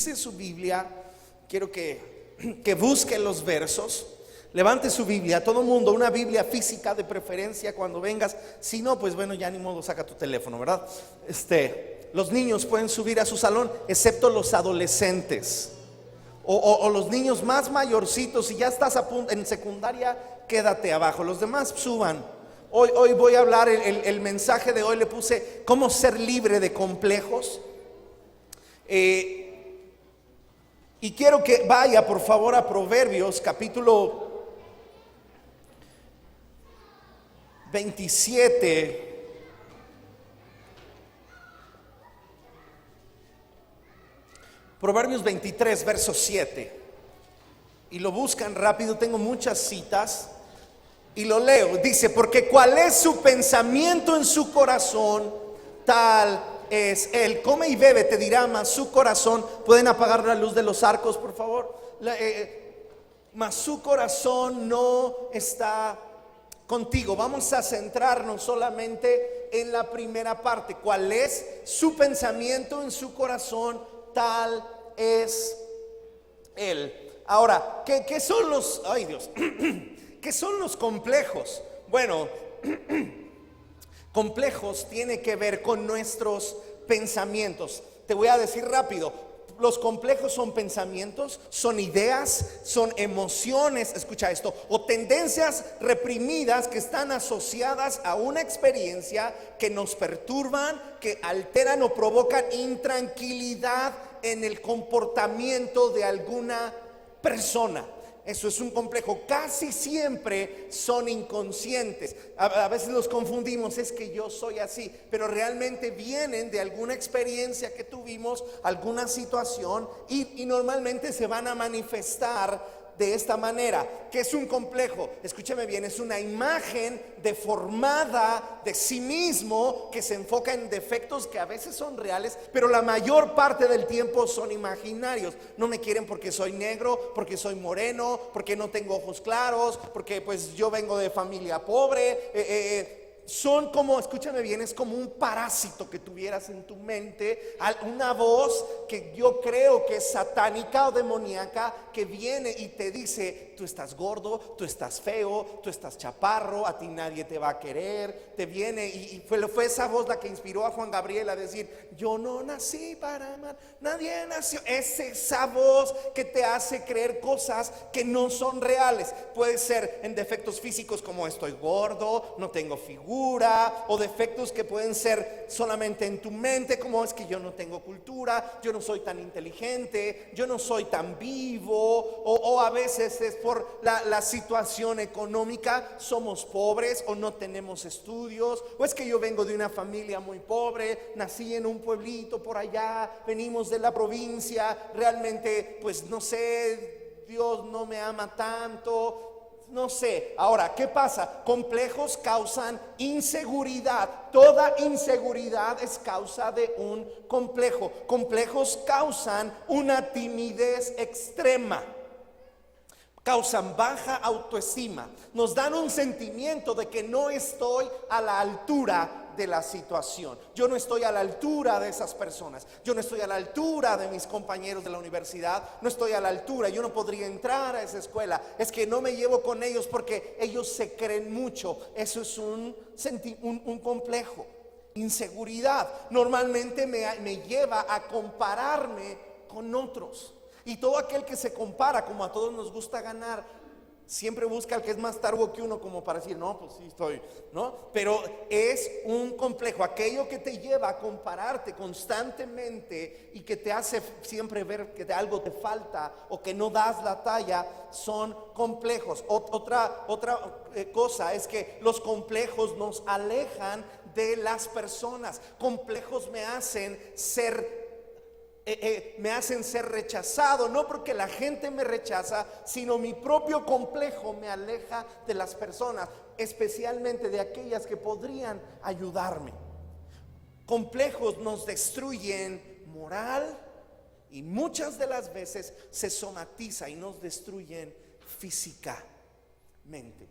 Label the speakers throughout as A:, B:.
A: Su Biblia, quiero que busque los versos. Levante su Biblia, todo mundo, una Biblia física de preferencia cuando vengas. Si no, pues bueno, ya ni modo, saca tu teléfono, ¿verdad? Los niños pueden subir a su salón, excepto los adolescentes o los niños más mayorcitos. Si ya estás en secundaria, quédate abajo. Los demás suban. Hoy voy a hablar, el mensaje de hoy le puse cómo ser libre de complejos. Y quiero que vaya por favor a Proverbios capítulo 27. Proverbios 23, verso 7. Y lo buscan rápido, tengo muchas citas. Y lo leo, dice: porque cuál es su pensamiento en su corazón, tal es él. Come y bebe, te dirá, mas su corazón. Pueden apagar la luz de los arcos, por favor. Mas su corazón no está contigo. Vamos a centrarnos solamente en la primera parte. ¿Cuál es su pensamiento en su corazón? Tal es él. Ahora, ¿qué son los, ay Dios, qué son los complejos? Bueno, complejos tiene que ver con nuestros pensamientos. Te voy a decir rápido. Los complejos son pensamientos, son ideas, son emociones, escucha esto, o tendencias reprimidas que están asociadas a una experiencia que nos perturban, que alteran o provocan intranquilidad en el comportamiento de alguna persona. Eso es un complejo. Casi siempre son inconscientes. A veces los confundimos, es que yo soy así, pero realmente vienen de alguna experiencia que tuvimos, alguna situación, y normalmente se van a manifestar de esta manera. ¿Qué es un complejo? Escúcheme bien, es una imagen deformada de sí mismo que se enfoca en defectos que a veces son reales, pero la mayor parte del tiempo son imaginarios. No me quieren porque soy negro, porque soy moreno, porque no tengo ojos claros, porque pues yo vengo de familia pobre. Son como, escúchame bien, es como un parásito que tuvieras en tu mente, una voz que yo creo que es satánica o demoníaca, que viene y te dice: tú estás gordo, tú estás feo, tú estás chaparro, a ti nadie te va a querer. Te viene y fue esa voz la que inspiró a Juan Gabriel a decir: yo no nací para amar, nadie nació. Es esa voz que te hace creer cosas que no son reales. Puede ser en defectos físicos como estoy gordo, no tengo figura, o defectos que pueden ser solamente en tu mente, como es que yo no tengo cultura, yo no soy tan inteligente, yo no soy tan vivo, o a veces es por la situación económica, somos pobres o no tenemos estudios, o es que yo vengo de una familia muy pobre, nací en un pueblito por allá, venimos de la provincia, realmente pues no sé, Dios no me ama tanto. No sé. Ahora, ¿qué pasa? Complejos causan inseguridad. Toda inseguridad es causa de un complejo. Complejos causan una timidez extrema. Causan baja autoestima. Nos dan un sentimiento de que no estoy a la altura de la situación. Yo no estoy a la altura de esas personas. Yo no estoy a la altura de mis compañeros de la universidad. No estoy a la altura. Yo no podría entrar a esa escuela. Es que no me llevo con ellos porque ellos se creen mucho. Eso es un complejo. Inseguridad normalmente me lleva a compararme con otros. Y todo aquel que se compara, como a todos nos gusta ganar, siempre busca al que es más targo que uno, como para decir: no, pues sí estoy, ¿no? Pero es un complejo, aquello que te lleva a compararte constantemente y que te hace siempre ver que de algo te falta o que no das la talla, son complejos. Otra cosa es que los complejos nos alejan de las personas. Complejos me hacen ser rechazado, no porque la gente me rechaza, sino mi propio complejo me aleja de las personas, especialmente de aquellas que podrían ayudarme. Complejos nos destruyen moral y muchas de las veces se somatiza y nos destruyen físicamente.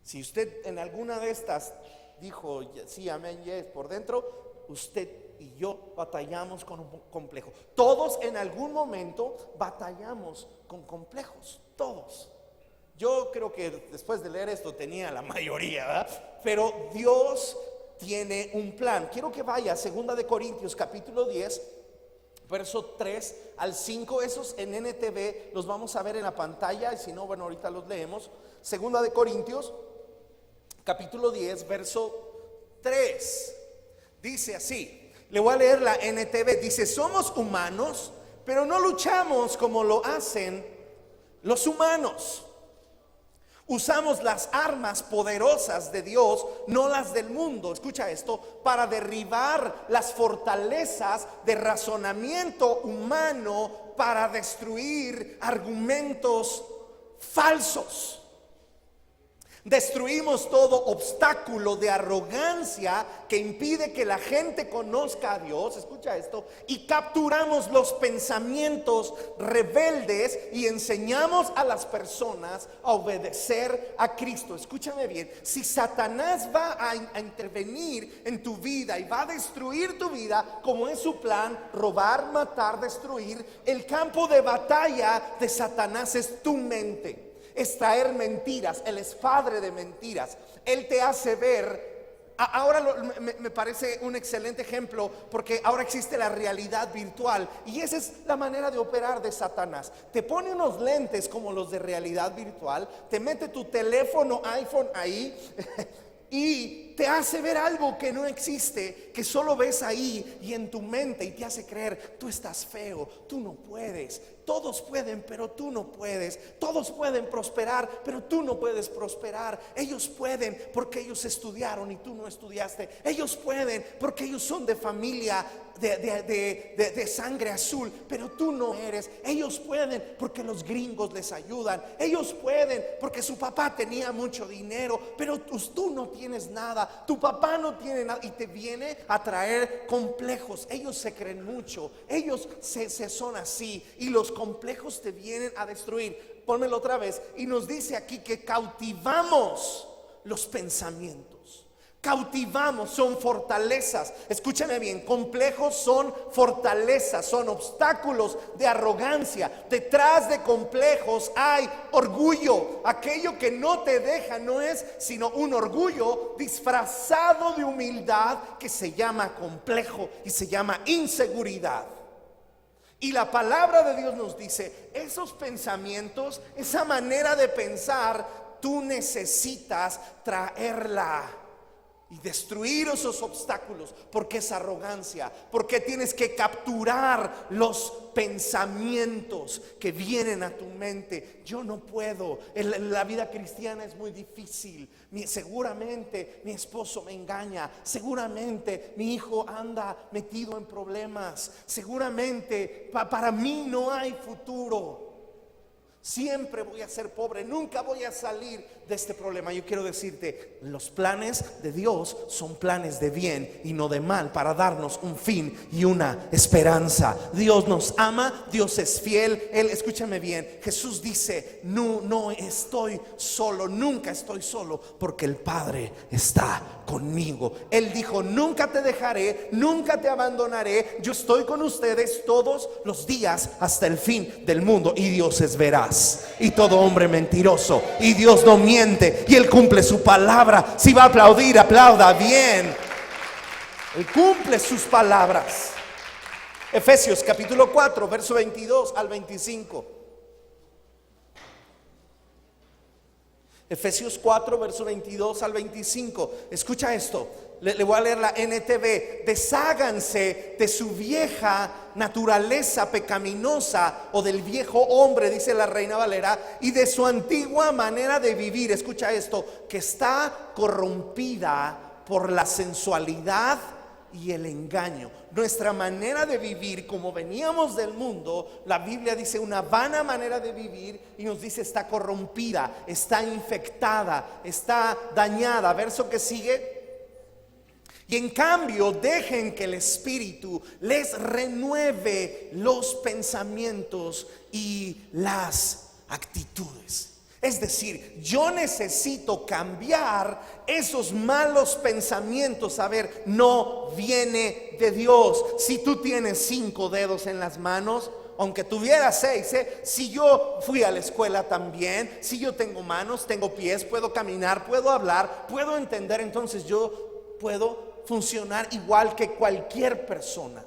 A: Si usted en alguna de estas dijo sí, amén, yes, por dentro, usted y yo batallamos con un complejo. Todos en algún momento batallamos con complejos, todos. Yo creo que después de leer esto tenía la mayoría, ¿verdad? Pero Dios tiene un plan. Quiero que vaya a 2 de Corintios capítulo 10, verso 3 al 5. Esos en NTV los vamos a ver en la pantalla, y si no, bueno, ahorita los leemos. 2 de Corintios capítulo 10, verso 3. Dice así, le voy a leer la NTV. Dice: somos humanos, pero no luchamos como lo hacen los humanos. Usamos las armas poderosas de Dios, no las del mundo. Escucha esto: para derribar las fortalezas de razonamiento humano, para destruir argumentos falsos. Destruimos todo obstáculo de arrogancia que impide que la gente conozca a Dios. Escucha esto. Y capturamos los pensamientos rebeldes y enseñamos a las personas a obedecer a Cristo. Escúchame bien. Si Satanás va a intervenir en tu vida y va a destruir tu vida, como es su plan, robar, matar, destruir, el campo de batalla de Satanás es tu mente. Es traer mentiras. Él es padre de mentiras. Él te hace ver. Ahora me parece un excelente ejemplo, porque ahora existe la realidad virtual, y esa es la manera de operar de Satanás. Te pone unos lentes como los de realidad virtual, te mete tu teléfono iPhone ahí y te hace ver algo que no existe, que solo ves ahí y en tu mente, y te hace creer: tú estás feo, tú no puedes. Todos pueden, pero tú no puedes. Todos pueden prosperar, pero tú no puedes prosperar. Ellos pueden porque ellos estudiaron y tú no estudiaste. Ellos pueden porque ellos son de familia de sangre azul, pero tú no eres. Ellos pueden porque los gringos les ayudan. Ellos pueden porque su papá tenía mucho dinero, pero tú no tienes nada. Tu papá no tiene nada, y te viene a traer complejos. Ellos se creen mucho, ellos se son así, y los complejos te vienen a destruir. Pónmelo otra vez. Y nos dice aquí que cautivamos los pensamientos. Cautivamos, son fortalezas. Escúchame bien, complejos son fortalezas, son obstáculos de arrogancia. Detrás de complejos hay orgullo. Aquello que no te deja no es sino un orgullo disfrazado de humildad, que se llama complejo y se llama inseguridad. Y la palabra de Dios nos dice: esos pensamientos, esa manera de pensar, tú necesitas traerla y destruir esos obstáculos, porque es arrogancia, porque tienes que capturar los pensamientos que vienen a tu mente. Yo no puedo, la vida cristiana es muy difícil. Seguramente mi esposo me engaña, seguramente mi hijo anda metido en problemas, seguramente para mí no hay futuro. Siempre voy a ser pobre, nunca voy a salir de este problema. Yo quiero decirte: los planes de Dios son planes de bien y no de mal, para darnos un fin y una esperanza. Dios nos ama, Dios es fiel. Él, escúchame bien, Jesús dice: no estoy solo, nunca estoy solo, porque el Padre está conmigo. Él dijo: nunca te dejaré, nunca te abandonaré. Yo estoy con ustedes todos los días hasta el fin del mundo. Y Dios es veraz y todo hombre mentiroso, y Dios no miente, y Él cumple su palabra. Si va a aplaudir, aplauda bien. Él cumple sus palabras. Efesios capítulo 4, verso 22 al 25. Efesios 4, verso 22 al 25. Escucha esto. Le voy a leer la NTV. Desháganse de su vieja naturaleza pecaminosa, o del viejo hombre, dice la Reina Valera, y de su antigua manera de vivir. Escucha esto: que está corrompida por la sensualidad y el engaño. Nuestra manera de vivir, como veníamos del mundo, la Biblia dice una vana manera de vivir, y nos dice: está corrompida, está infectada, está dañada. Verso que sigue: y en cambio dejen que el Espíritu les renueve los pensamientos y las actitudes. Es decir, yo necesito cambiar esos malos pensamientos. A ver, no viene de Dios. Si tú tienes 5 dedos en las manos, aunque tuviera 6, si yo fui a la escuela también, si yo tengo manos, tengo pies, puedo caminar, puedo hablar, puedo entender, entonces yo puedo funcionar igual que cualquier persona.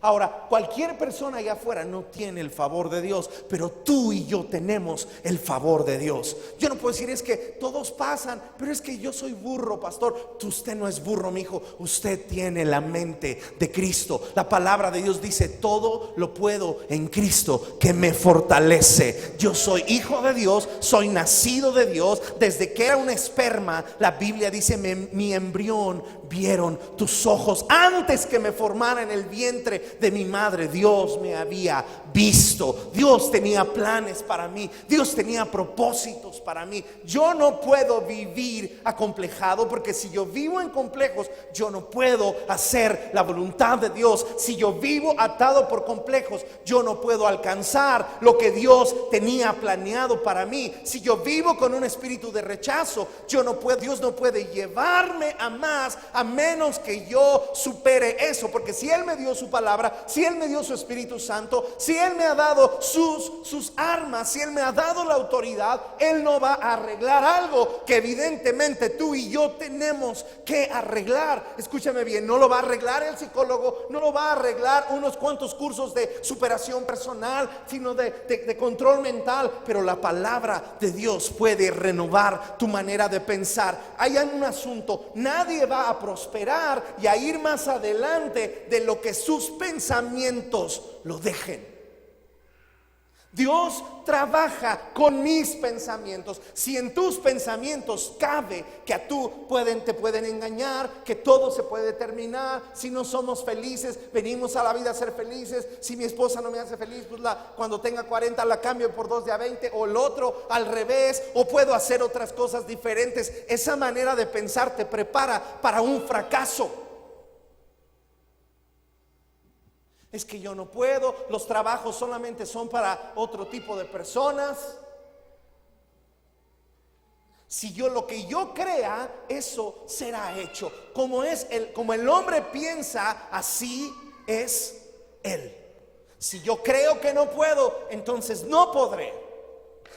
A: Ahora, cualquier persona allá afuera no tiene el favor de Dios, pero tú y yo tenemos el favor de Dios. Yo no puedo decir es que todos pasan, pero es que yo soy burro, pastor. Usted no es burro, mi hijo. Usted tiene la mente de Cristo. La palabra de Dios dice: todo lo puedo en Cristo que me fortalece. Yo soy hijo de Dios, soy nacido de Dios. Desde que era un esperma, la Biblia dice: mi embrión vieron tus ojos. Antes que me formara en el vientre de mi madre, Dios me había visto. Dios tenía planes para mí. Dios tenía propósitos para mí. Yo no puedo vivir acomplejado, porque si yo vivo en complejos, yo no puedo hacer la voluntad de Dios. Si yo vivo atado por complejos, yo no puedo alcanzar lo que Dios tenía planeado para mí. Si yo vivo con un espíritu de rechazo, Dios no puede llevarme a más, a menos que yo supere eso. Porque si Él me dio su palabra, si Él me dio su Espíritu Santo, si Él me ha dado sus armas, si Él me ha dado la autoridad, Él no va a arreglar algo que evidentemente tú y yo tenemos que arreglar. Escúchame bien, no lo va a arreglar el psicólogo, no lo va a arreglar unos cuantos cursos de superación personal, sino de control mental. Pero la palabra de Dios puede renovar tu manera de pensar. Hay un asunto: nadie va a prosperar y a ir más adelante de lo que sus pensamientos lo dejen. Dios trabaja con mis pensamientos. Si en tus pensamientos cabe que te pueden engañar, que todo se puede terminar, si no somos felices, venimos a la vida a ser felices. Si mi esposa no me hace feliz, pues cuando tenga 40 la cambio por 2 de a 20, o el otro al revés, o puedo hacer otras cosas diferentes. Esa manera de pensar te prepara para un fracaso. Es que yo no puedo, los trabajos solamente son para otro tipo de personas. Si yo lo que yo crea, eso será hecho. Como el hombre piensa, así es él. Si yo creo que no puedo, entonces no podré.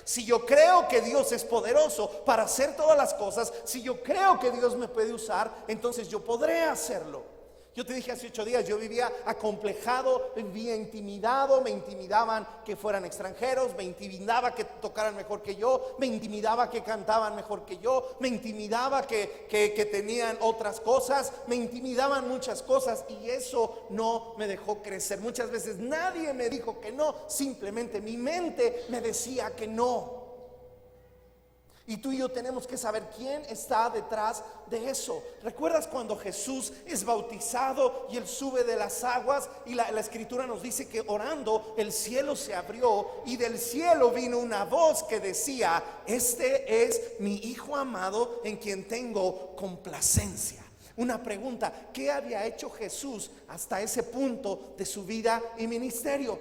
A: Si yo creo que Dios es poderoso para hacer todas las cosas, si yo creo que Dios me puede usar, entonces yo podré hacerlo. Yo te dije hace 8 días, yo vivía acomplejado, vivía intimidado. Me intimidaban que fueran extranjeros, me intimidaba que tocaran mejor que yo, me intimidaba que cantaban mejor que yo, me intimidaba que tenían otras cosas, me intimidaban muchas cosas, y eso no me dejó crecer. Muchas veces nadie me dijo que no, simplemente mi mente me decía que no. Y tú y yo tenemos que saber quién está detrás de eso. ¿Recuerdas cuando Jesús es bautizado y Él sube de las aguas? Y la escritura nos dice que orando el cielo se abrió, y del cielo vino una voz que decía: este es mi Hijo amado, en quien tengo complacencia. Una pregunta: ¿qué había hecho Jesús hasta ese punto de su vida y ministerio?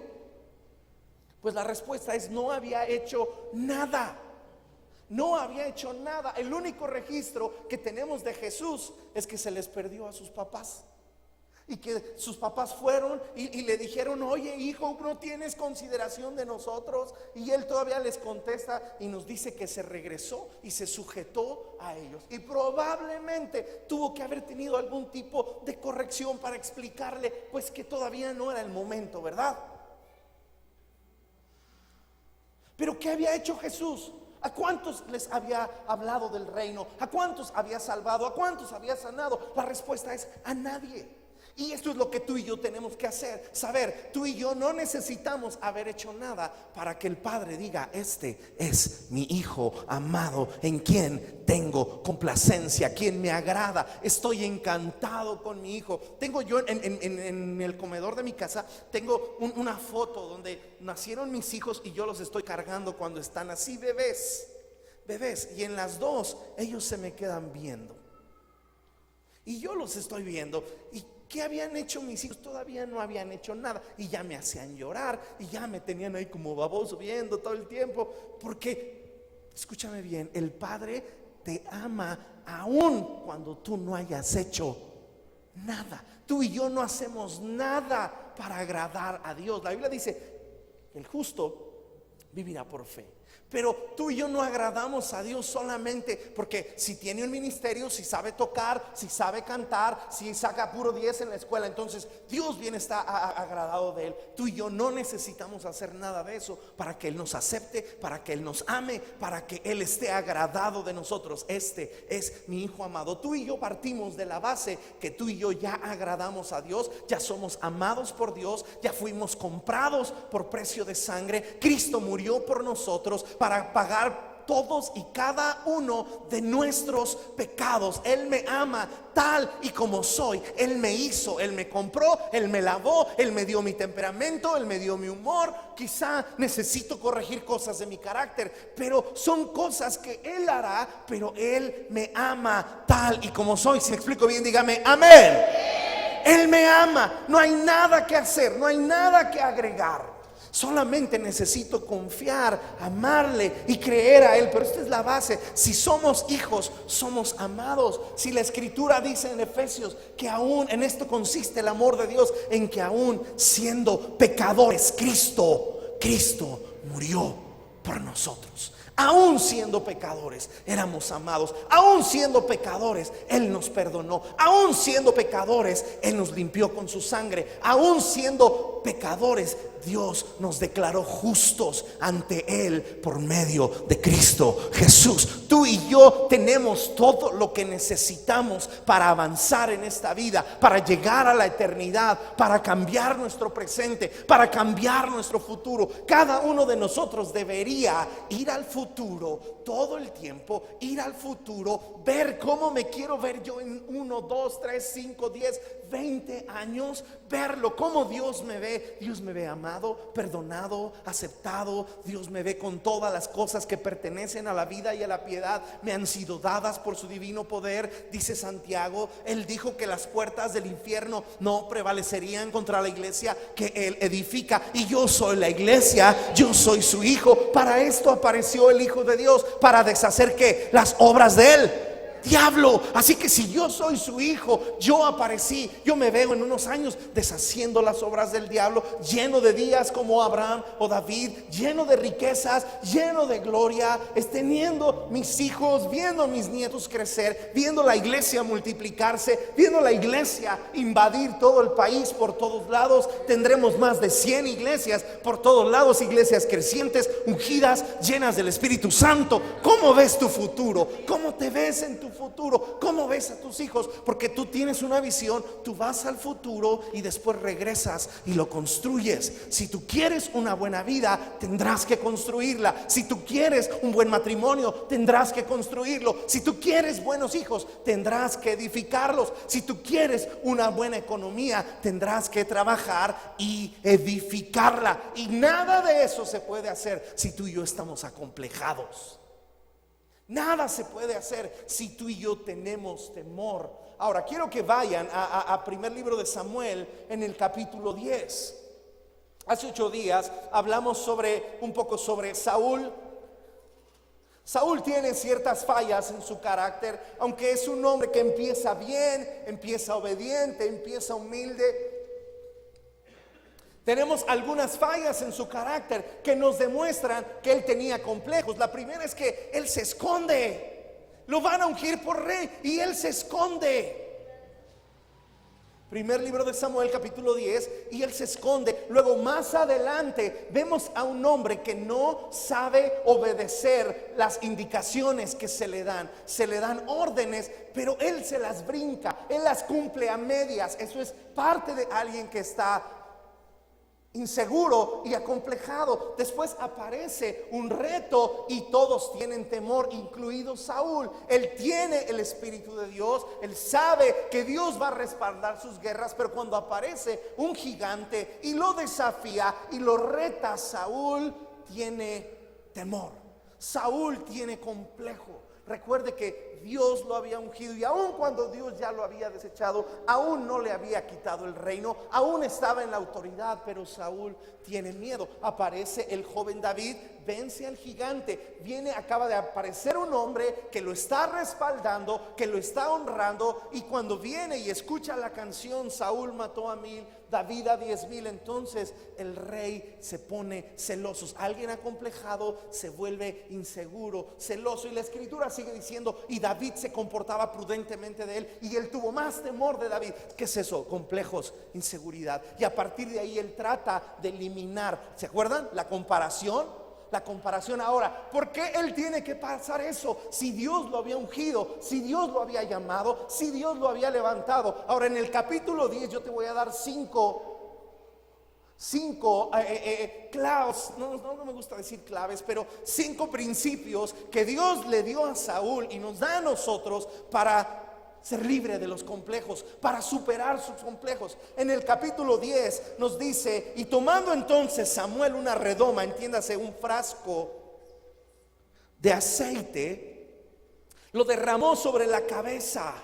A: Pues la respuesta es: no había hecho nada. No había hecho nada. El único registro que tenemos de Jesús es que se les perdió a sus papás, y que sus papás fueron y le dijeron: oye, hijo, ¿no tienes consideración de nosotros? Y él todavía les contesta y nos dice que se regresó y se sujetó a ellos. Y probablemente tuvo que haber tenido algún tipo de corrección para explicarle pues que todavía no era el momento, ¿verdad? Pero ¿qué había hecho Jesús? ¿A cuántos les había hablado del reino? ¿A cuántos había salvado? ¿A cuántos había sanado? La respuesta es: a nadie. Y esto es lo que tú y yo tenemos que hacer. Saber, tú y yo no necesitamos haber hecho nada para que el Padre diga: este es mi Hijo amado, en quien tengo complacencia, quien me agrada. Estoy encantado con mi hijo. Tengo yo en el comedor de mi casa, tengo una foto donde nacieron mis hijos y yo los estoy cargando cuando están así bebés. Y en las dos ellos se me quedan viendo y yo los estoy viendo. ¿Y qué habían hecho mis hijos? Todavía no habían hecho nada, y ya me hacían llorar, y ya me tenían ahí como baboso viendo todo el tiempo, porque Escúchame bien, el Padre te ama aún cuando tú no hayas hecho nada. Tú y yo no hacemos nada para agradar a Dios. La Biblia dice: el justo vivirá por fe. Pero tú y yo no agradamos a Dios solamente porque si tiene un ministerio, si sabe tocar, si sabe cantar, si saca puro 10 en la escuela, entonces Dios bien está agradado de él. Tú y yo no necesitamos hacer nada de eso para que Él nos acepte, para que Él nos ame, para que Él esté agradado de nosotros. Este es mi hijo amado. Tú y yo partimos de la base que tú y yo ya agradamos a Dios, ya somos amados por Dios, ya fuimos comprados por precio de sangre. Cristo murió por nosotros para pagar todos y cada uno de nuestros pecados. Él me ama tal y como soy. Él me hizo, Él me compró, Él me lavó, Él me dio mi temperamento, Él me dio mi humor. Quizá necesito corregir cosas de mi carácter, pero son cosas que Él hará. Pero Él me ama tal y como soy. Si me explico bien, dígame amén. Él me ama. No hay nada que hacer, no hay nada que agregar. Solamente necesito confiar, amarle y creer a Él. Pero esta es la base. Si somos hijos, somos amados. Si la Escritura dice en Efesios que aún en esto consiste el amor de Dios, en que aún siendo pecadores, Cristo murió por nosotros. Aún siendo pecadores, éramos amados. Aún siendo pecadores, Él nos perdonó. Aún siendo pecadores, Él nos limpió con su sangre. Aún siendo pecadores, Dios nos declaró justos ante Él por medio de Cristo Jesús. Tú y yo tenemos todo lo que necesitamos para avanzar en esta vida, para llegar a la eternidad, para cambiar nuestro presente, para cambiar nuestro futuro. Cada uno de nosotros debería ir al futuro todo el tiempo, ir al futuro, ver cómo me quiero ver yo en 1, 2, 3, 5, 10, 20 años, verlo como Dios me ve. Dios me ve amado, perdonado, aceptado. Dios me ve con todas las cosas que pertenecen a la vida y a la piedad, me han sido dadas por su divino poder. Dice Santiago, Él dijo que las puertas del infierno no prevalecerían contra la iglesia que Él edifica. Y yo soy la iglesia, yo soy su hijo. Para esto apareció el Hijo de Dios, para deshacer ¿qué? Las obras de Él, diablo. Así que si yo soy su hijo, yo aparecí, yo me veo en unos años deshaciendo las obras del diablo, lleno de días como Abraham o David, lleno de riquezas, lleno de gloria, teniendo mis hijos, viendo mis nietos crecer, viendo la iglesia multiplicarse, viendo la iglesia invadir todo el país por todos lados. Tendremos más de 100 iglesias por todos lados, iglesias crecientes, ungidas, llenas del Espíritu Santo. ¿Cómo ves tu futuro? ¿Cómo te ves en tu futuro? ¿Cómo ves a tus hijos? Porque tú tienes una visión, tú vas al futuro y después regresas y lo construyes. Si tú quieres una buena vida, tendrás que construirla. Si tú quieres un buen matrimonio, tendrás que construirlo. Si tú quieres buenos hijos, tendrás que edificarlos. Si tú quieres una buena economía, tendrás que trabajar y edificarla. Y nada de eso se puede hacer si tú y yo estamos acomplejados. Nada se puede hacer si tú y yo tenemos temor. Ahora quiero que vayan a primer libro de Samuel en el capítulo 10. Hace 8 días hablamos un poco sobre Saúl. Saúl tiene ciertas fallas en su carácter, aunque es un hombre que empieza bien, empieza obediente, empieza humilde. Tenemos algunas fallas en su carácter que nos demuestran que él tenía complejos. La primera es que él se esconde. Lo van a ungir por rey y él se esconde. Primer libro de Samuel, capítulo 10, y él se esconde. Luego más adelante vemos a un hombre que no sabe obedecer las indicaciones que se le dan. Se le dan órdenes, pero él se las brinca, él las cumple a medias. Eso es parte de alguien que está inseguro y acomplejado. Después aparece un reto y todos tienen temor, incluido Saúl. Él tiene el Espíritu de Dios, él sabe que Dios va a respaldar sus guerras, pero cuando aparece un gigante y lo desafía y lo reta, Saúl tiene temor. Saúl tiene complejo. Recuerde que que Dios lo había ungido, y aun cuando Dios ya lo había desechado, aún no le había quitado el reino, aún estaba en la autoridad, pero Saúl tiene miedo. Aparece el joven David, vence al gigante, acaba de aparecer un hombre que lo está respaldando, que lo está honrando, y cuando viene y escucha la canción, Saúl mató a 1000, David a 10,000, entonces el rey se pone celoso. Alguien acomplejado se vuelve inseguro, celoso, y la escritura sigue diciendo, y David se comportaba prudentemente de él, y él tuvo más temor de David. ¿Qué es eso? Complejos, inseguridad. Y a partir de ahí él trata de eliminar, ¿se acuerdan? La comparación ahora. ¿Por qué él tiene que pasar eso? Si Dios lo había ungido, si Dios lo había llamado, si Dios lo había levantado. Ahora en el capítulo 10 yo te voy a dar cinco claves, no me gusta decir claves, pero 5 principios que Dios le dio a Saúl y nos da a nosotros para ser libre de los complejos, para superar sus complejos. En el capítulo 10 nos dice: y tomando entonces Samuel una redoma, entiéndase un frasco de aceite, lo derramó sobre la cabeza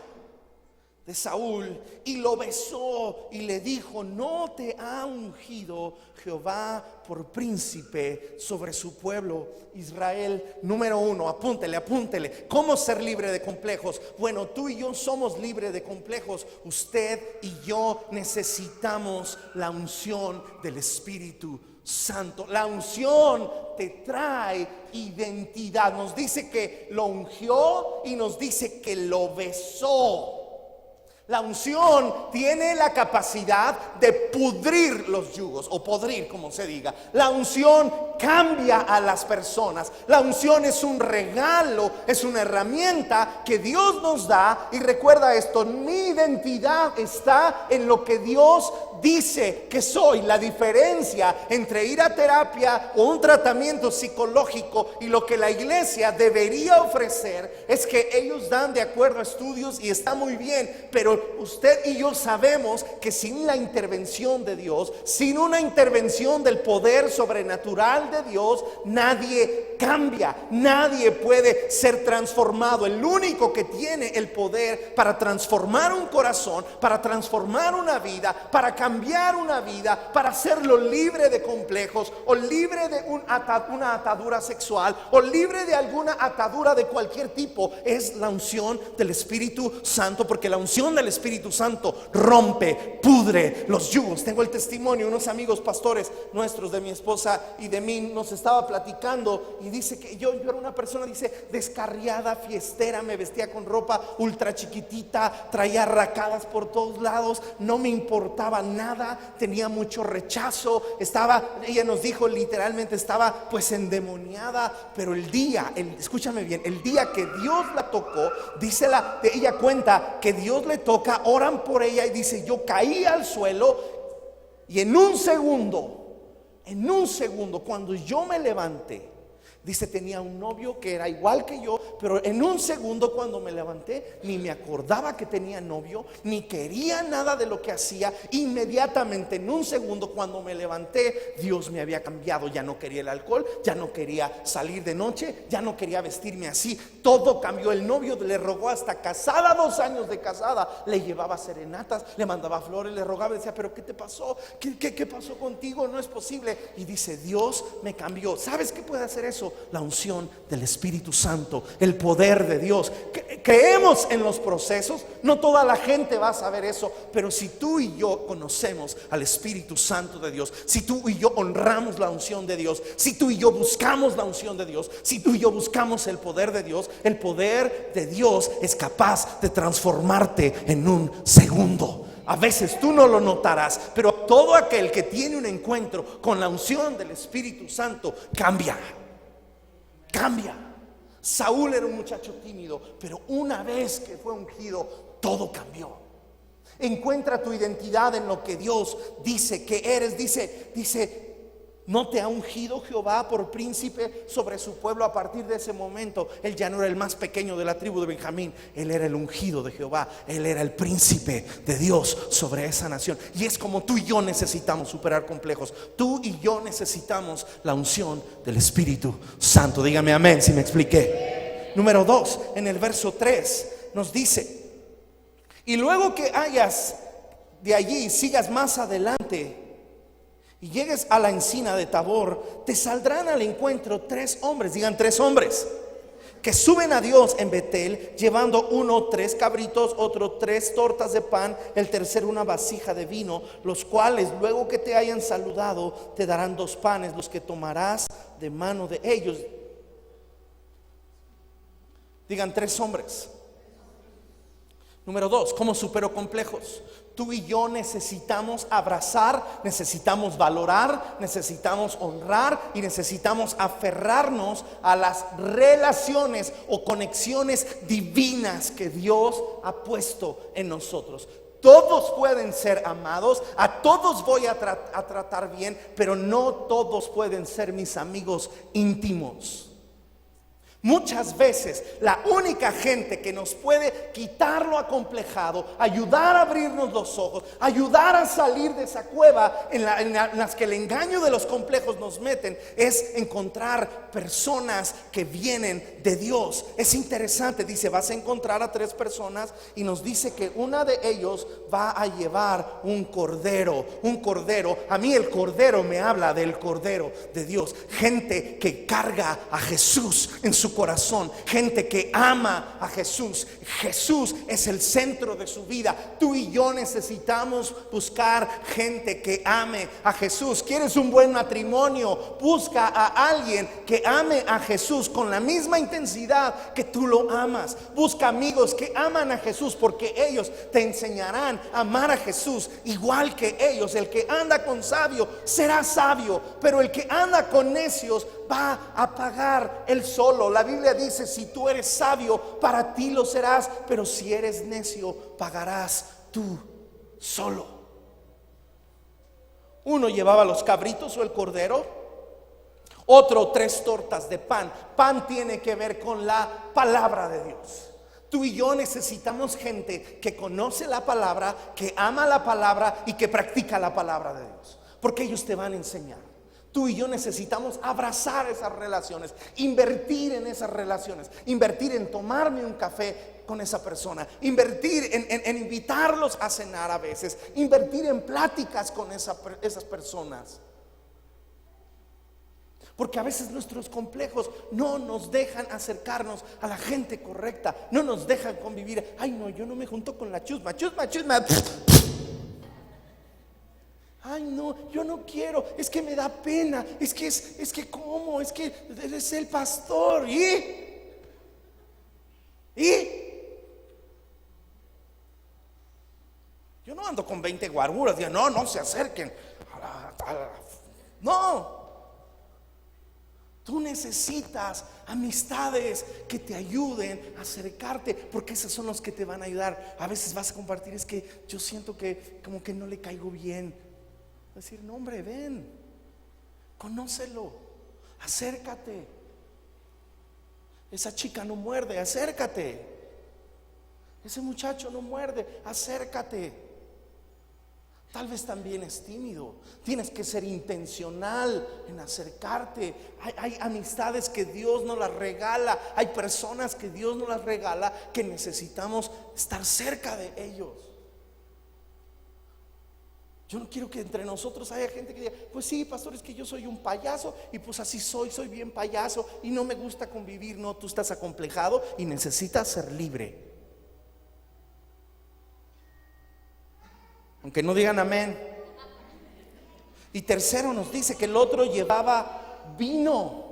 A: de Saúl y lo besó y le dijo: ¿no te ha ungido Jehová por príncipe sobre su pueblo Israel? Número 1, apúntele. ¿Cómo ser libre de complejos? Bueno, tú y yo somos libres de complejos. Usted y yo necesitamos la unción del Espíritu Santo. La unción te trae identidad. Nos dice que lo ungió y nos dice que lo besó. La unción tiene la capacidad de pudrir los yugos, o podrir, como se diga. La unción cambia a las personas. La unción es un regalo, es una herramienta que Dios nos da. Y recuerda esto: mi identidad está en lo que Dios dice que soy. La diferencia entre ir a terapia o un tratamiento psicológico y lo que la iglesia debería ofrecer es que ellos dan de acuerdo a estudios, y está muy bien, pero usted y yo sabemos que sin la intervención de Dios, sin una intervención del poder sobrenatural de Dios, nadie cambia, nadie puede ser transformado. El único que tiene el poder para transformar un corazón, para transformar una vida, para cambiar una vida, para hacerlo libre de complejos, o libre de una atadura sexual, o libre de alguna atadura de cualquier tipo, es la unción del Espíritu Santo. Porque la unción del Espíritu Santo rompe, pudre los yugos. Tengo el testimonio, unos amigos pastores nuestros, de mi esposa y de mí, nos estaba platicando, y dice que yo era una persona, dice, descarriada, fiestera, me vestía con ropa ultra chiquitita, traía racadas por todos lados, no me importaba nada, tenía mucho rechazo, ella nos dijo literalmente, estaba pues endemoniada. Pero escúchame bien, el día que Dios la tocó, ella cuenta que Dios le toca, oran por ella, y dice: yo caí al suelo, y en un segundo, cuando yo me levanté, dice, tenía un novio que era igual que yo, pero en un segundo cuando me levanté, ni me acordaba que tenía novio, ni quería nada de lo que hacía. Inmediatamente, en un segundo cuando me levanté, Dios me había cambiado. Ya no quería el alcohol, ya no quería salir de noche, ya no quería vestirme así. Todo cambió. El novio le rogó, hasta casada, 2 años de casada, le llevaba serenatas, le mandaba flores, le rogaba, decía: pero ¿qué te pasó? ¿Qué pasó contigo? No es posible. Y dice: Dios me cambió. ¿Sabes qué puede hacer eso? La unción del Espíritu Santo, el poder de Dios. Creemos en los procesos. No toda la gente va a saber eso, pero si tú y yo conocemos al Espíritu Santo de Dios, si tú y yo honramos la unción de Dios, si tú y yo buscamos la unción de Dios, si tú y yo buscamos el poder de Dios, el poder de Dios es capaz de transformarte en un segundo. A veces tú no lo notarás, pero todo aquel que tiene un encuentro con la unción del Espíritu Santo cambia. Saúl era un muchacho tímido, pero una vez que fue ungido, todo cambió. Encuentra tu identidad en lo que Dios dice que eres. Dice: ¿no te ha ungido Jehová por príncipe sobre su pueblo? A partir de ese momento, él ya no era el más pequeño de la tribu de Benjamín, él era el ungido de Jehová, él era el príncipe de Dios sobre esa nación. Y es como tú y yo necesitamos superar complejos. Tú y yo necesitamos la unción del Espíritu Santo. Dígame amén si me expliqué. Número 2, en el verso 3 nos dice: y luego que hayas de allí, sigas más adelante y llegues a la encina de Tabor, te saldrán al encuentro 3 hombres, digan 3 hombres, que suben a Dios en Betel, llevando uno 3 cabritos, otro 3 tortas de pan, el tercero una vasija de vino, los cuales luego que te hayan saludado te darán 2 panes, los que tomarás de mano de ellos. Digan 3 hombres. Número 2, ¿cómo supero complejos? Tú y yo necesitamos abrazar, necesitamos valorar, necesitamos honrar y necesitamos aferrarnos a las relaciones o conexiones divinas que Dios ha puesto en nosotros. Todos pueden ser amados, a todos voy a tratar bien, pero no todos pueden ser mis amigos íntimos. Muchas veces la única gente que nos puede quitar lo acomplejado, ayudar a abrirnos los ojos, ayudar a salir de esa cueva en las que el engaño de los complejos nos meten, es encontrar personas que vienen de Dios. Es interesante, dice, vas a encontrar a 3 personas y nos dice que una de ellos va a llevar un cordero. Un cordero, a mí el cordero me habla del cordero de Dios. Gente que carga a Jesús en su corazón, gente que ama a Jesús. Jesús es el centro de su vida. Tú y yo necesitamos buscar gente que ame a Jesús. ¿Quieres un buen matrimonio? Busca a alguien que ame a Jesús con la misma intensidad que tú lo amas. Busca amigos que aman a Jesús, porque ellos te enseñarán a amar a Jesús igual que ellos. El que anda con sabio será sabio, pero el que anda con necios va a pagar él solo. La Biblia dice: si tú eres sabio, para ti lo serás, pero si eres necio, pagarás tú solo. Uno llevaba los cabritos o el cordero, otro 3 tortas de pan. Pan tiene que ver con la palabra de Dios. Tú y yo necesitamos gente que conoce la palabra, que ama la palabra y que practica la palabra de Dios, porque ellos te van a enseñar. Tú y yo necesitamos abrazar esas relaciones, invertir en esas relaciones, invertir en tomarme un café con esa persona, invertir en invitarlos a cenar a veces, invertir en pláticas con esas personas. Porque a veces nuestros complejos no nos dejan acercarnos a la gente correcta, no nos dejan convivir. Ay, no, yo no me junto con la chusma. Ay, no, yo no quiero, es que me da pena, es que ¿cómo? Es que eres el pastor. ¿Y? Yo no ando con 20 guaruras, digo, no se acerquen. No. Tú necesitas amistades que te ayuden a acercarte, porque esos son los que te van a ayudar. A veces vas a compartir: es que yo siento que como que no le caigo bien. Decir: no, hombre, ven, conócelo, acércate. Esa chica no muerde, acércate. Ese muchacho no muerde, acércate. Tal vez también es tímido. Tienes que ser intencional en acercarte. Hay amistades que Dios nos las regala. Hay personas que Dios nos las regala, que necesitamos estar cerca de ellos. Yo no quiero que entre nosotros haya gente que diga: pues sí, pastor, es que yo soy un payaso y pues así soy bien payaso y no me gusta convivir. No, tú estás acomplejado y necesitas ser libre. Aunque no digan amén. Y tercero, nos dice que el otro llevaba vino.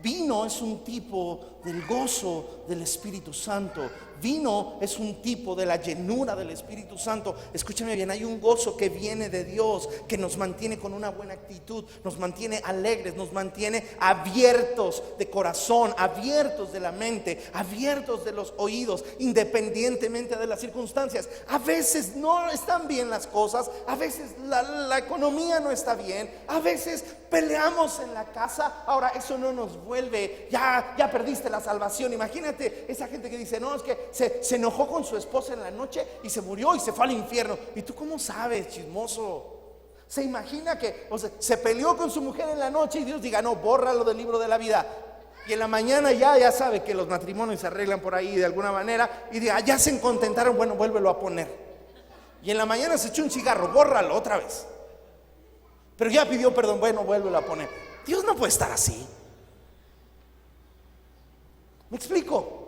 A: Vino es un tipo del gozo del Espíritu Santo. Vino es un tipo de la llenura del Espíritu Santo. Escúchame bien, hay un gozo que viene de Dios, que nos mantiene con una buena actitud, nos mantiene alegres, nos mantiene abiertos de corazón, abiertos de la mente, abiertos de los oídos, independientemente de las circunstancias. A veces no están bien las cosas, a veces la economía no está bien, a veces peleamos en la casa. Ahora, eso no nos vuelve, ya perdiste la salvación. Imagínate esa gente que dice: no, es que se enojó con su esposa en la noche y se murió y se fue al infierno. ¿Y tú cómo sabes, chismoso? Se imagina que, se peleó con su mujer en la noche y Dios diga: no, bórralo del libro de la vida. Y en la mañana ya sabe que los matrimonios se arreglan por ahí de alguna manera. Y diga, ya se contentaron, bueno, vuélvelo a poner. Y en la mañana se echó un cigarro, bórralo otra vez. Pero ya pidió perdón, bueno, vuélvelo a poner. Dios no puede estar así. ¿Me explico?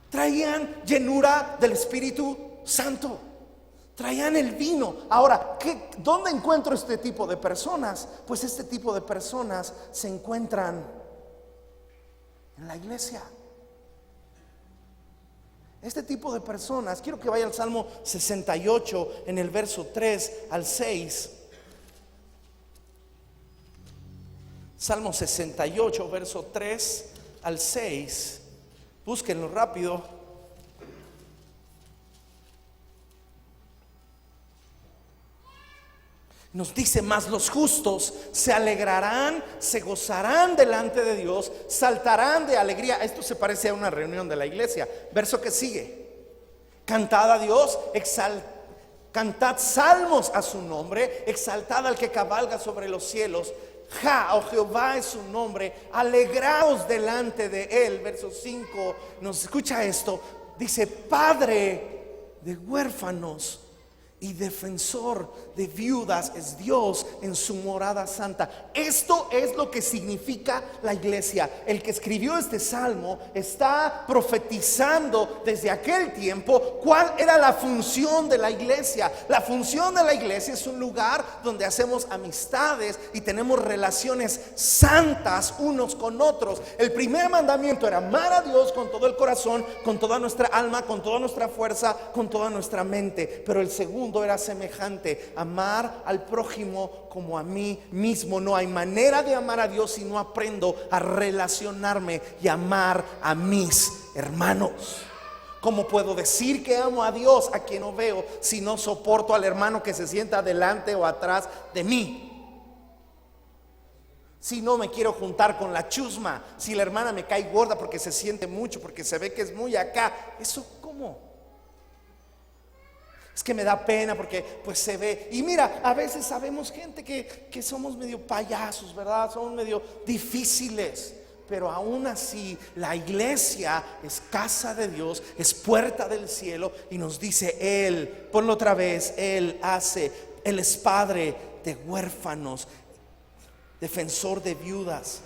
A: Traían llenura del Espíritu Santo. Traían el vino. Ahora, ¿dónde encuentro este tipo de personas? Pues este tipo de personas se encuentran en la iglesia. Este tipo de personas, quiero que vaya al Salmo 68 en el verso 3 al 6. Salmo 68, verso 3 al 6. Búsquenlo rápido. Nos dice: mas los justos se alegrarán, se gozarán delante de Dios, saltarán de alegría. Esto se parece a una reunión de la iglesia. Verso que sigue: cantad a Dios, cantad salmos a su nombre, exaltad al que cabalga sobre los cielos. Oh Jehová es su nombre, alegraos delante de él. Verso 5 nos escucha esto, dice: Padre de huérfanos y defensor de viudas es Dios en su morada santa. Esto es lo que significa la iglesia. El que escribió este salmo está profetizando desde aquel tiempo cuál era la función de la iglesia. La función de la iglesia es un lugar donde hacemos amistades y tenemos relaciones santas unos con otros. El primer mandamiento era amar a Dios con todo el corazón, con toda nuestra alma, con toda nuestra fuerza, con toda nuestra mente. Pero el segundo era semejante: amar al prójimo como a mí mismo. No hay manera de amar a Dios si no aprendo a relacionarme y amar a mis hermanos. ¿Cómo puedo decir que amo a Dios a quien no veo si no soporto al hermano que se sienta delante o atrás de mí? Si no me quiero juntar con la chusma, si la hermana me cae gorda porque se siente mucho, porque se ve que es muy acá, ¿eso cómo? Es que me da pena porque pues se ve. Y mira, a veces sabemos gente que somos medio payasos, ¿verdad? Somos medio difíciles. Pero aún así la iglesia es casa de Dios, es puerta del cielo. Y nos dice Él, ponlo otra vez, Él es padre de huérfanos, defensor de viudas.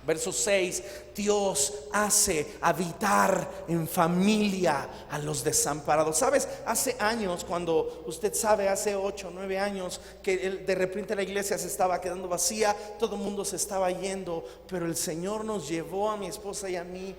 A: Verso 6: Dios hace habitar en familia a los desamparados. ¿Sabes? Hace años, cuando usted sabe, hace 8 o 9 años que de repente la iglesia se estaba quedando vacía, todo el mundo se estaba yendo, pero el Señor nos llevó a mi esposa y a mí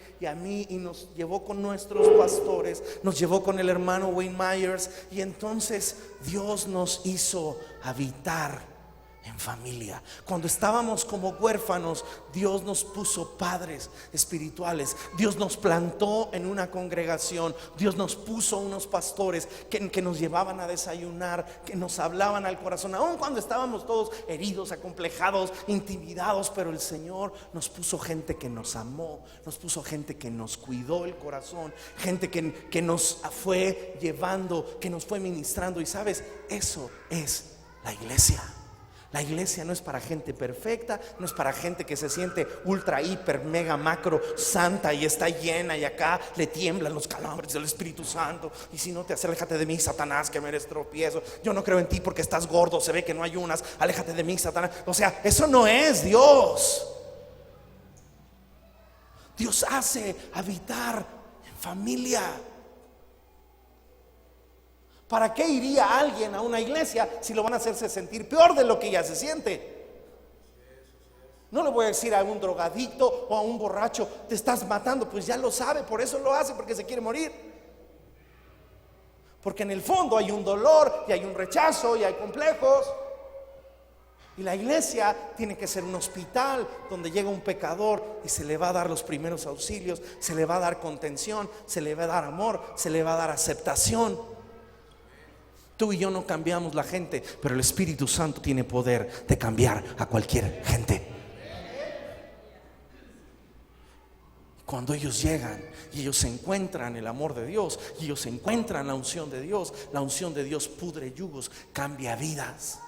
A: y nos llevó con nuestros pastores, nos llevó con el hermano Wayne Myers, y entonces Dios nos hizo habitar en familia. Cuando estábamos como huérfanos, Dios nos puso padres espirituales. Dios nos plantó en una congregación. Dios nos puso unos pastores que nos llevaban a desayunar, que nos hablaban al corazón, aun cuando estábamos todos heridos, acomplejados, intimidados. Pero el Señor nos puso gente que nos amó, nos puso gente que nos cuidó el corazón, gente que nos fue llevando, que nos fue ministrando. Y sabes, eso es la iglesia. La iglesia no es para gente perfecta, no es para gente que se siente ultra, hiper, mega, macro, santa y está llena y acá le tiemblan los calambres del Espíritu Santo. Y si no te hace, aléjate de mí, Satanás, que me eres tropiezo. Yo no creo en ti porque estás gordo, se ve que no ayunas, aléjate de mí, Satanás. O sea, eso no es Dios. Dios hace habitar en familia. ¿Para qué iría alguien a una iglesia si lo van a hacerse sentir peor de lo que ya se siente? No le voy a decir a un drogadicto o a un borracho: te estás matando. Pues ya lo sabe, por eso lo hace, porque se quiere morir. Porque en el fondo hay un dolor y hay un rechazo y hay complejos. Y la iglesia tiene que ser un hospital donde llega un pecador y se le va a dar los primeros auxilios, se le va a dar contención, se le va a dar amor, se le va a dar aceptación. Tú y yo no cambiamos la gente, pero el Espíritu Santo tiene poder de cambiar a cualquier gente. Cuando ellos llegan y ellos encuentran el amor de Dios, y ellos encuentran la unción de Dios pudre yugos, cambia vidas.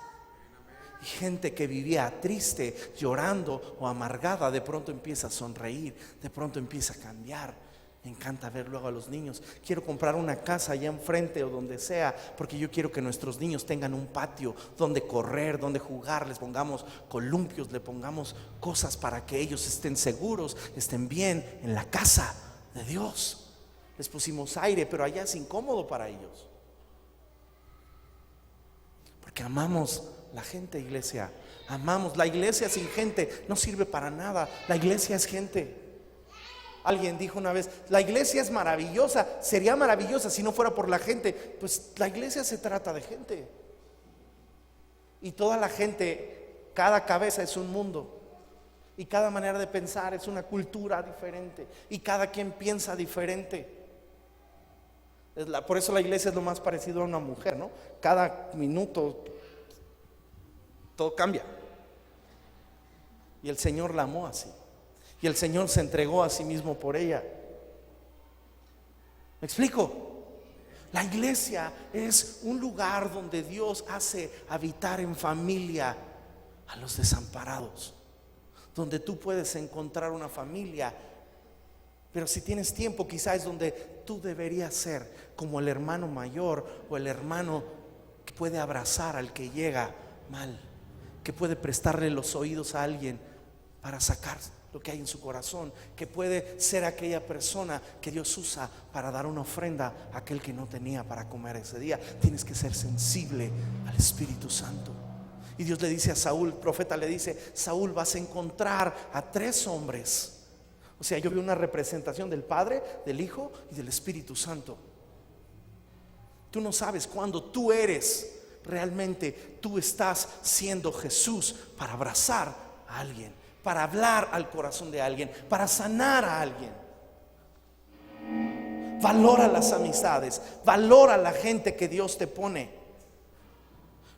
A: Y gente que vivía triste, llorando o amargada, de pronto empieza a sonreír, de pronto empieza a cambiar. Me encanta ver luego a los niños. Quiero comprar una casa allá enfrente o donde sea, porque yo quiero que nuestros niños tengan un patio donde correr, donde jugar. Les pongamos columpios, le pongamos cosas para que ellos estén seguros, estén bien en la casa de Dios. Les pusimos aire, pero allá es incómodo para ellos, porque amamos la gente, iglesia. Amamos. La iglesia sin gente no sirve para nada. La iglesia es gente. Alguien dijo una vez: la iglesia es maravillosa. Sería maravillosa si no fuera por la gente. Pues la iglesia se trata de gente. Y toda la gente, cada cabeza es un mundo. Y cada manera de pensar es una cultura diferente. Y cada quien piensa diferente. Por eso la iglesia es lo más parecido a una mujer, ¿no? Cada minuto todo cambia. Y el Señor la amó así. Y el Señor se entregó a sí mismo por ella. ¿Me explico? La iglesia es un lugar donde Dios hace habitar en familia a los desamparados, donde tú puedes encontrar una familia. Pero si tienes tiempo, quizás es donde tú deberías ser como el hermano mayor o el hermano que puede abrazar al que llega mal, que puede prestarle los oídos a alguien para sacar lo que hay en su corazón, que puede ser aquella persona que Dios usa para dar una ofrenda a aquel que no tenía para comer ese día. Tienes que ser sensible al Espíritu Santo. Y Dios le dice a Saúl, el profeta le dice: Saúl, vas a encontrar a 3 hombres. O sea, yo vi una representación del Padre, del Hijo y del Espíritu Santo. Tú no sabes cuándo tú eres realmente, tú estás siendo Jesús para abrazar a alguien, para hablar al corazón de alguien, para sanar a alguien. Valora las amistades, valora la gente que Dios te pone.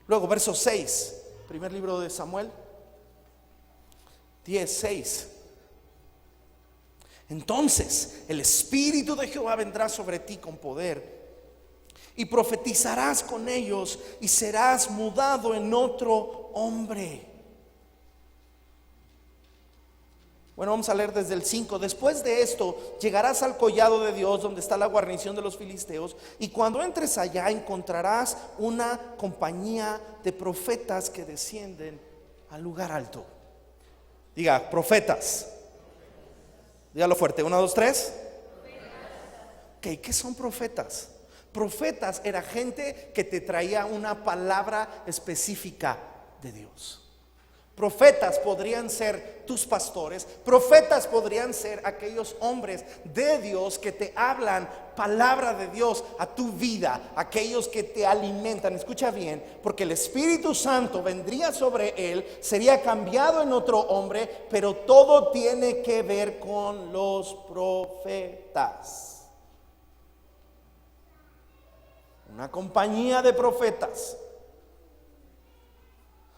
A: Luego, verso 6, primer libro de Samuel 10:6. Entonces el Espíritu de Jehová vendrá sobre ti con poder, y profetizarás con ellos, y serás mudado en otro hombre. Bueno, vamos a leer desde el 5. Después de esto llegarás al collado de Dios, donde está la guarnición de los filisteos, y cuando entres allá encontrarás una compañía de profetas que descienden al lugar alto. Diga, profetas. Dígalo fuerte, 1, 2, 3. Okay, ¿qué son profetas? Profetas era gente que te traía una palabra específica de Dios. Profetas podrían ser tus pastores. Profetas podrían ser aquellos hombres de Dios que te hablan palabra de Dios a tu vida, aquellos que te alimentan. Escucha bien, porque el Espíritu Santo vendría sobre él, sería cambiado en otro hombre, pero todo tiene que ver con los profetas. Una compañía de profetas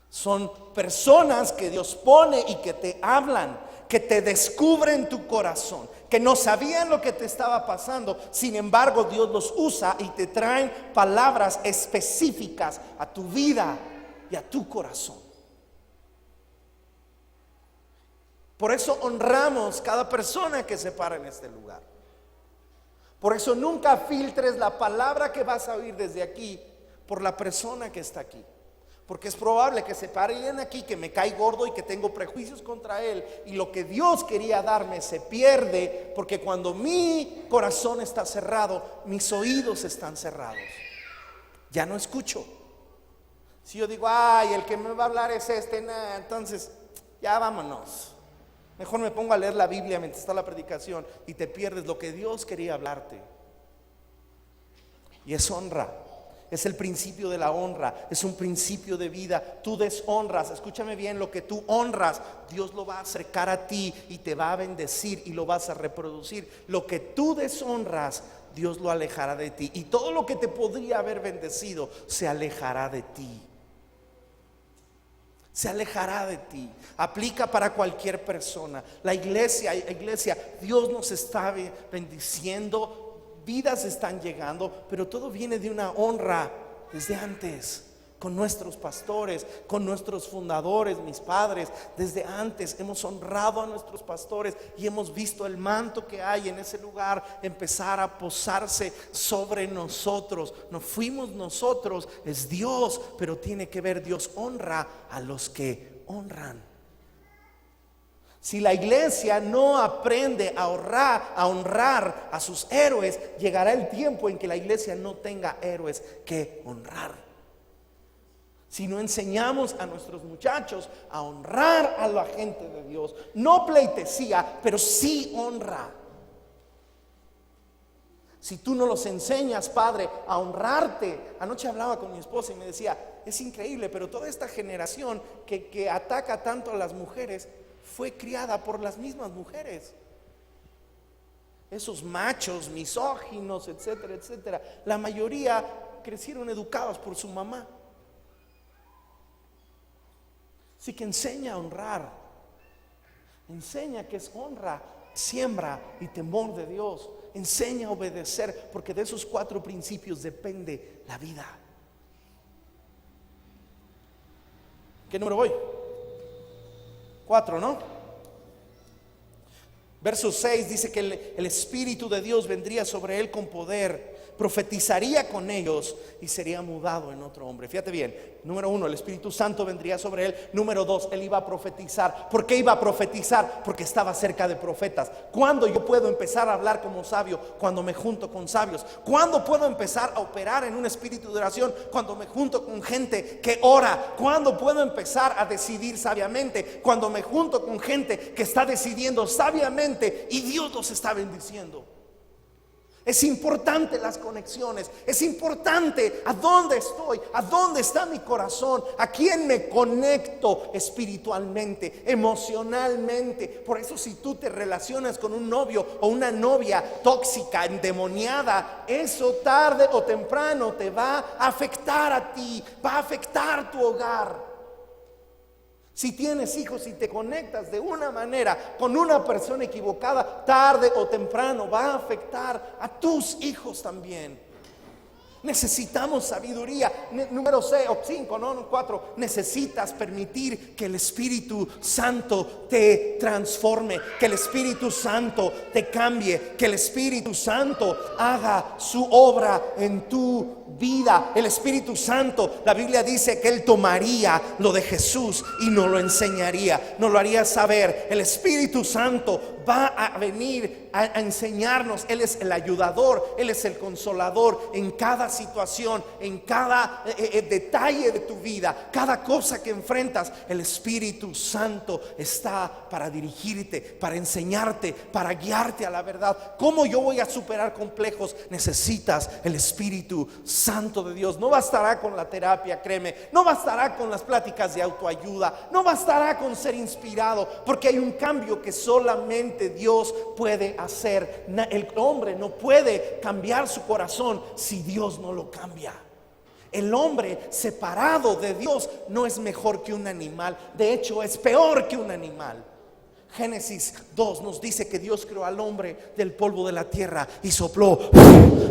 A: son personas que Dios pone y que te hablan, que te descubren tu corazón, que no sabían lo que te estaba pasando. Sin embargo, Dios los usa y te traen palabras específicas a tu vida y a tu corazón. Por eso honramos cada persona que se para en este lugar. Por eso nunca filtres la palabra que vas a oír desde aquí por la persona que está aquí. Porque es probable que se pare alguien aquí que me cae gordo y que tengo prejuicios contra él, y lo que Dios quería darme se pierde, porque cuando mi corazón está cerrado, mis oídos están cerrados. Ya no escucho. Si yo digo, ay, el que me va a hablar es entonces ya vámonos. Mejor me pongo a leer la Biblia mientras está la predicación, y te pierdes lo que Dios quería hablarte. Y es honra. Es el principio de la honra, es un principio de vida. Tú deshonras, escúchame bien, lo que tú honras, Dios lo va a acercar a ti y te va a bendecir y lo vas a reproducir. Lo que tú deshonras, Dios lo alejará de ti, y todo lo que te podría haber bendecido se alejará de ti. Se alejará de ti. Aplica para cualquier persona. La iglesia, Dios nos está bendiciendo. Vidas están llegando, pero todo viene de una honra desde antes. con nuestros pastores, con nuestros fundadores, mis padres. Desde antes hemos honrado a nuestros pastores y hemos visto el manto que hay en ese lugar empezar a posarse sobre nosotros. No fuimos nosotros, es Dios, pero tiene que ver, Dios honra a los que honran. Si la iglesia no aprende a honrar a sus héroes, llegará el tiempo en que la iglesia no tenga héroes que honrar. Si no enseñamos a nuestros muchachos a honrar a la gente de Dios, no pleitesía, pero sí honra. Si tú no los enseñas, padre, a honrarte. Anoche hablaba con mi esposa y me decía, es increíble, pero toda esta generación que ataca tanto a las mujeres fue criada por las mismas mujeres. Esos machos misóginos, etcétera, etcétera, la mayoría crecieron educados por su mamá. Así que enseña a honrar, enseña que es honra, siembra y temor de Dios. Enseña a obedecer, porque de esos 4 principios depende la vida. ¿Qué número voy? 4, ¿no? Verso 6 dice que el Espíritu de Dios vendría sobre él con poder, profetizaría con ellos y sería mudado en otro hombre. Fíjate bien, número 1, el Espíritu Santo vendría sobre él. Número 2, él iba a profetizar. ¿Por qué iba a profetizar? Porque estaba cerca de profetas. ¿Cuándo yo puedo empezar a hablar como sabio? Cuando me junto con sabios. ¿Cuándo puedo empezar a operar en un espíritu de oración? Cuando me junto con gente que ora. ¿Cuándo puedo empezar a decidir sabiamente? Cuando me junto con gente que está decidiendo sabiamente y Dios los está bendiciendo. Es importante las conexiones, es importante a dónde estoy, a dónde está mi corazón, a quién me conecto espiritualmente, emocionalmente. Por eso si tú te relacionas con un novio o una novia tóxica, endemoniada, eso tarde o temprano te va a afectar a ti, va a afectar tu hogar. Si tienes hijos y te conectas de una manera con una persona equivocada, tarde o temprano va a afectar a tus hijos también. Necesitamos sabiduría. Número 6 o 5, no 4. Necesitas permitir que el Espíritu Santo te transforme, que el Espíritu Santo te cambie, que el Espíritu Santo haga su obra en tu vida. El Espíritu Santo, la Biblia dice que él tomaría lo de Jesús y nos lo enseñaría, nos lo haría saber. El Espíritu Santo va a venir a enseñarnos. Él es el ayudador, él es el consolador en cada situación, en cada detalle de tu vida, cada cosa que enfrentas. El Espíritu Santo está para dirigirte, para enseñarte, para guiarte a la verdad. ¿Cómo yo voy a superar complejos? Necesitas el Espíritu Santo de Dios. No bastará con la terapia, créeme, no bastará con las pláticas de autoayuda, no bastará con ser inspirado, porque hay un cambio que solamente Dios puede hacer. El hombre no puede cambiar su corazón si Dios no lo cambia. El hombre separado de Dios no es mejor que un animal, de hecho es peor que un animal. Génesis 2 nos dice que Dios creó al hombre del polvo de la tierra y sopló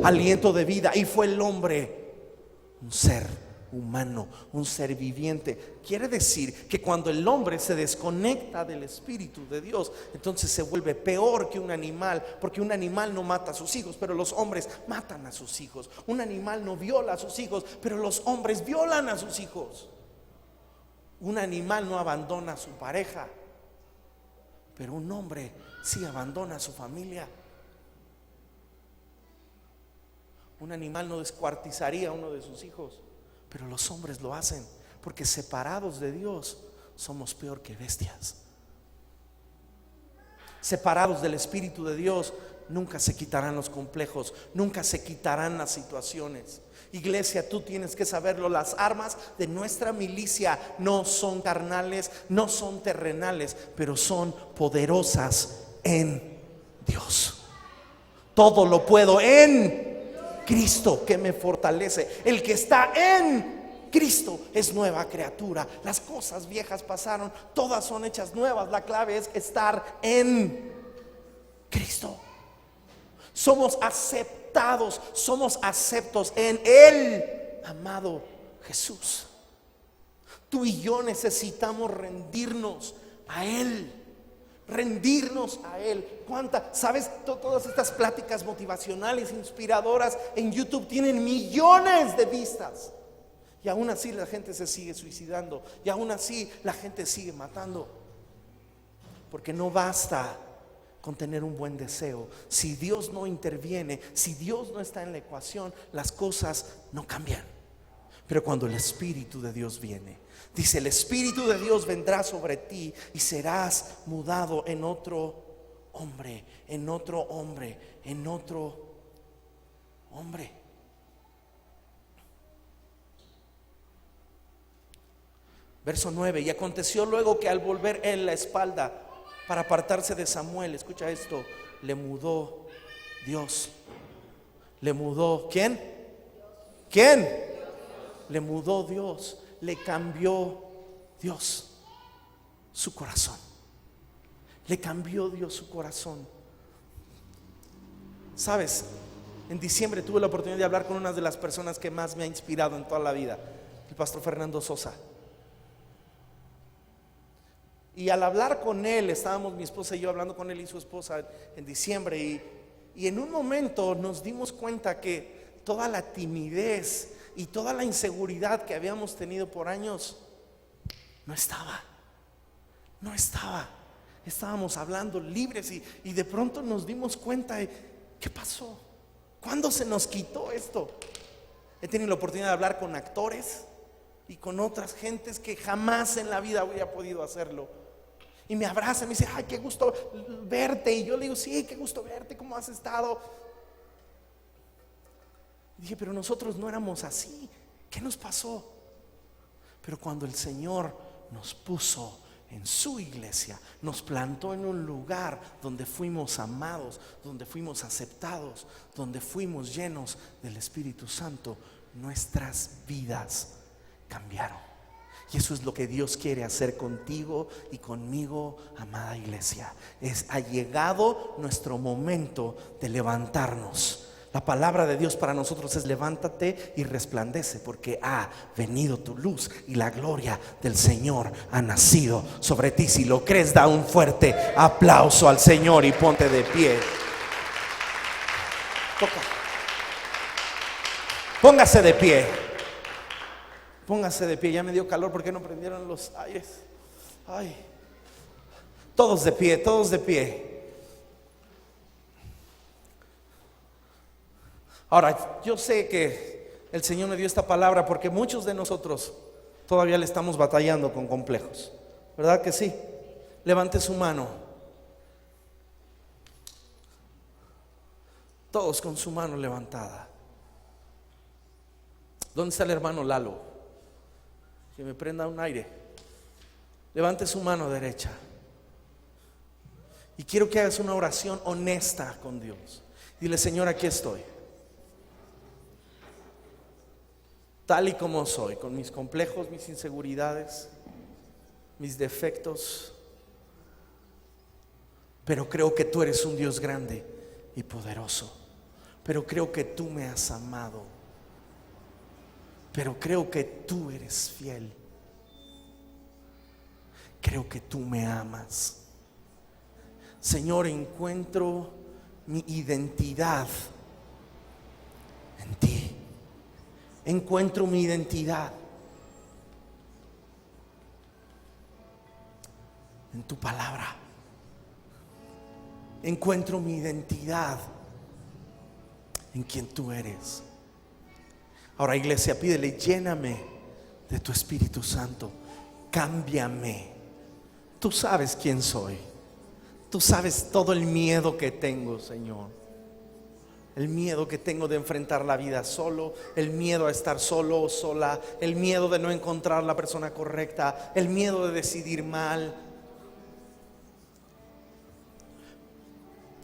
A: aliento de vida, y fue el hombre un ser humano, un ser viviente. Quiere decir que cuando el hombre se desconecta del Espíritu de Dios, entonces se vuelve peor que un animal, porque un animal no mata a sus hijos, pero los hombres matan a sus hijos. Un animal no viola a sus hijos, pero los hombres violan a sus hijos. Un animal no abandona a su pareja, pero un hombre sí abandona a su familia. Un animal no descuartizaría a uno de sus hijos, pero los hombres lo hacen, porque separados de Dios somos peor que bestias. Separados del Espíritu de Dios nunca se quitarán los complejos, nunca se quitarán las situaciones. Iglesia, tú tienes que saberlo. Las armas de nuestra milicia no son carnales, no son terrenales, pero son poderosas en Dios. Todo lo puedo en Cristo que me fortalece. El que está en Cristo es nueva criatura. Las cosas viejas pasaron, todas son hechas nuevas. La clave es estar en Cristo. Somos aceptados, somos aceptos en el amado Jesús. Tú y yo necesitamos rendirnos a Él. Rendirnos a Él. ¿Sabes? Todas estas pláticas motivacionales, inspiradoras en YouTube tienen millones de vistas. Y aún así la gente se sigue suicidando. Y aún así la gente sigue matando. Porque no basta con tener un buen deseo. Si Dios no interviene, si Dios no está en la ecuación, las cosas no cambian. Pero cuando el Espíritu de Dios viene, dice: el Espíritu de Dios vendrá sobre ti y serás mudado en otro hombre, en otro hombre, en otro hombre. Verso 9: y aconteció luego que al volver él la espalda para apartarse de Samuel, escucha esto, le mudó Dios. ¿Le mudó quién? ¿Quién? Le mudó Dios, le cambió Dios su corazón. Le cambió Dios su corazón. Sabes, en diciembre tuve la oportunidad de hablar con una de las personas que más me ha inspirado en toda la vida, el pastor Fernando Sosa. Y al hablar con él, estábamos mi esposa y yo hablando con él y su esposa en diciembre, y en un momento nos dimos cuenta que toda la timidez y toda la inseguridad que habíamos tenido por años no estaba. Estábamos hablando libres y de pronto nos dimos cuenta de ¿qué pasó? ¿Cuándo se nos quitó esto? He tenido la oportunidad de hablar con actores y con otras gentes que jamás en la vida había podido hacerlo. Y me abraza y me dice: ay, qué gusto verte. Y yo le digo: sí, qué gusto verte, ¿cómo has estado? Y dije: pero nosotros no éramos así, ¿qué nos pasó? Pero cuando el Señor nos puso en su iglesia, nos plantó en un lugar donde fuimos amados, donde fuimos aceptados, donde fuimos llenos del Espíritu Santo, nuestras vidas cambiaron. Y eso es lo que Dios quiere hacer contigo y conmigo, amada iglesia. Ha llegado nuestro momento de levantarnos. La palabra de Dios para nosotros es: levántate y resplandece, porque ha venido tu luz y la gloria del Señor ha nacido sobre ti. Si lo crees, da un fuerte aplauso al Señor y ponte de pie. Póngase de pie. Póngase de pie. Ya me dio calor, ¿por qué no prendieron los aires? Ay. Todos de pie, todos de pie. Ahora, yo sé que el Señor me dio esta palabra porque muchos de nosotros todavía le estamos batallando con complejos, ¿verdad que sí? Levante su mano. Todos con su mano levantada. ¿Dónde está el hermano Lalo? Que me prenda un aire. Levante su mano derecha. Y quiero que hagas una oración honesta con Dios. Dile: Señor, aquí estoy, tal y como soy, con mis complejos, mis inseguridades, mis defectos. Pero creo que tú eres un Dios grande y poderoso. Pero creo que tú me has amado. Pero creo que tú eres fiel. Creo que tú me amas. Señor, encuentro mi identidad en ti. Encuentro mi identidad en tu palabra. Encuentro mi identidad en quien tú eres. Ahora, iglesia, pídele: lléname de tu Espíritu Santo. Cámbiame. Tú sabes quién soy. Tú sabes todo el miedo que tengo, Señor. El miedo que tengo de enfrentar la vida solo, el miedo a estar solo o sola, el miedo de no encontrar la persona correcta, el miedo de decidir mal.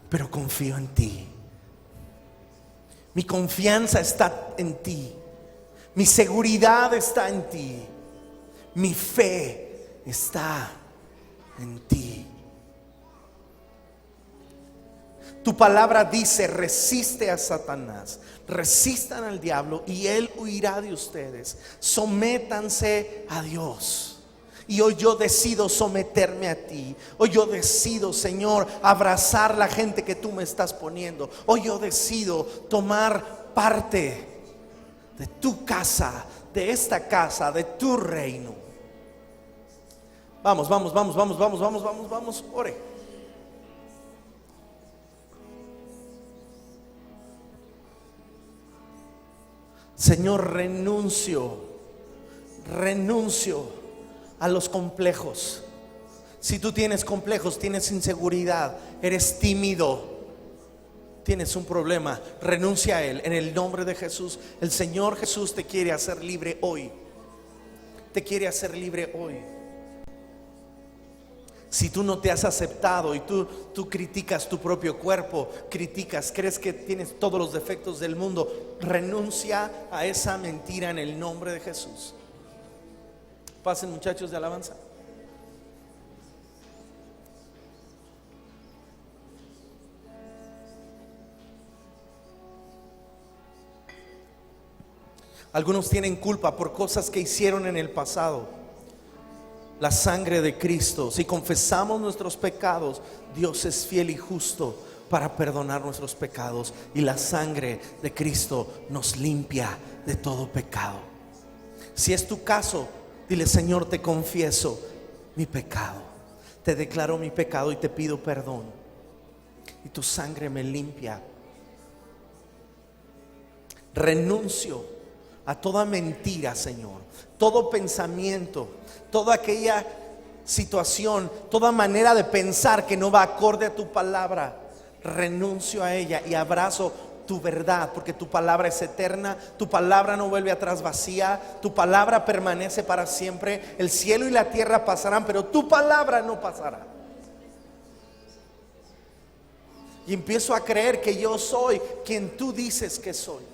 A: Pero confío en ti. Mi confianza está en ti. Mi seguridad está en ti. Mi fe está en ti. Tu palabra dice: resiste a Satanás, resistan al diablo y él huirá de ustedes. Sométanse a Dios. Y hoy yo decido someterme a ti. Hoy yo decido, Señor, abrazar la gente que tú me estás poniendo. Hoy yo decido tomar parte de tu casa, de esta casa, de tu reino. Vamos, ore. Señor, renuncio a los complejos. Si tú tienes complejos, tienes inseguridad, eres tímido, tienes un problema, renuncia a él en el nombre de Jesús. El Señor Jesús te quiere hacer libre hoy. Te quiere hacer libre hoy. Si tú no te has aceptado y tú criticas tu propio cuerpo, crees que tienes todos los defectos del mundo, renuncia a esa mentira en el nombre de Jesús. Pasen, muchachos de alabanza. Algunos tienen culpa por cosas que hicieron en el pasado. La sangre de Cristo, si confesamos nuestros pecados, Dios es fiel y justo para perdonar nuestros pecados, y la sangre de Cristo nos limpia de todo pecado. Si es tu caso, dile: Señor, te confieso mi pecado, te declaro mi pecado y te pido perdón, y tu sangre me limpia. Renuncio a toda mentira, Señor, todo pensamiento, toda aquella situación, toda manera de pensar que no va acorde a tu palabra. Renuncio a ella y abrazo tu verdad, porque tu palabra es eterna, tu palabra no vuelve atrás vacía, tu palabra permanece para siempre. El cielo y la tierra pasarán, pero tu palabra no pasará. Y empiezo a creer que yo soy quien tú dices que soy.